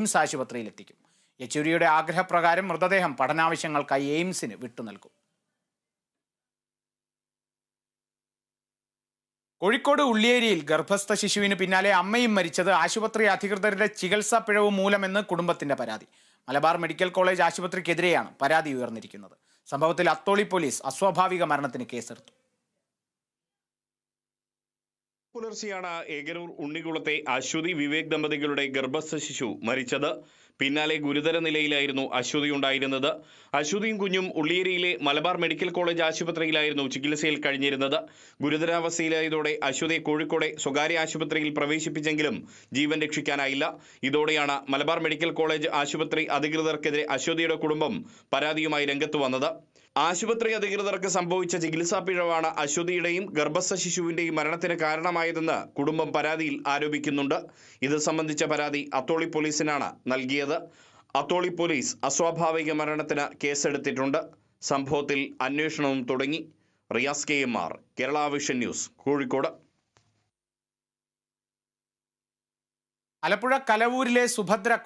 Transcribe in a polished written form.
AIIMS ആശുപത്രിയിലെത്തിക്കും. യെച്ചൂരിയുടെ ആഗ്രഹപ്രകാരം മൃതദേഹം പഠനാവശ്യങ്ങൾക്കായി എയിംസിന് വിട്ടുനൽകും. കോഴിക്കോട് ഉള്ളിയേരിയിൽ ഗർഭസ്ഥ ശിശുവിന് പിന്നാലെ അമ്മയും മരിച്ചത് ആശുപത്രി അധികൃതരുടെ ചികിത്സാ പിഴവ് മൂലമെന്ന് കുടുംബത്തിന്റെ പരാതി. മലബാർ മെഡിക്കൽ കോളേജ് ആശുപത്രിക്കെതിരെയാണ് പരാതി ഉയർന്നിരിക്കുന്നത്. സംഭവത്തിൽ അത്തോളി പോലീസ് അസ്വാഭാവിക മരണത്തിന് കേസെടുത്തു. പുലർച്ചെയാണ് ഏകനൂർ ഉണ്ണികുളത്തെ അശ്വതി വിവേക് ദമ്പതികളുടെ ഗർഭസ്ഥ ശിശു മരിച്ചത്. പിന്നാലെ ഗുരുതര നിലയിലായിരുന്നു അശ്വതി ഉണ്ടായിരുന്നത്. അശ്വതിയും കുഞ്ഞും ഉള്ളിയേരിയിലെ മലബാർ മെഡിക്കൽ കോളേജ് ആശുപത്രിയിലായിരുന്നു ചികിത്സയിൽ കഴിഞ്ഞിരുന്നത്. ഗുരുതരാവസ്ഥയിലായതോടെ അശ്വതിയെ കോഴിക്കോട് സ്വകാര്യ ആശുപത്രിയിൽ പ്രവേശിപ്പിച്ചെങ്കിലും ജീവൻ രക്ഷിക്കാനായില്ല. ഇതോടെയാണ് മലബാർ മെഡിക്കൽ കോളേജ് ആശുപത്രി അധികൃതർക്കെതിരെ അശ്വതിയുടെ കുടുംബം പരാതിയുമായി രംഗത്ത് വന്നത്. ആശുപത്രി അധികൃതർക്ക് സംഭവിച്ച ചികിത്സാ പിഴവാണ് അശ്വതിയുടെയും ഗർഭസ്ഥ ശിശുവിന്റെയും മരണത്തിന് കാരണമായതെന്ന് കുടുംബം പരാതിയിൽ ആരോപിക്കുന്നുണ്ട്. ഇത് സംബന്ധിച്ച പരാതി അത്തോളി പോലീസിനാണ് നൽകിയത്. അത്തോളി പോലീസ് അസ്വാഭാവിക മരണത്തിന് കേസെടുത്തിട്ടുണ്ട്. സംഭവത്തിൽ അന്വേഷണവും തുടങ്ങി. Riyas KMR, Kerala vision news, Kozhikode. Alappuzha കലവൂരിലെ സുഭദ്ര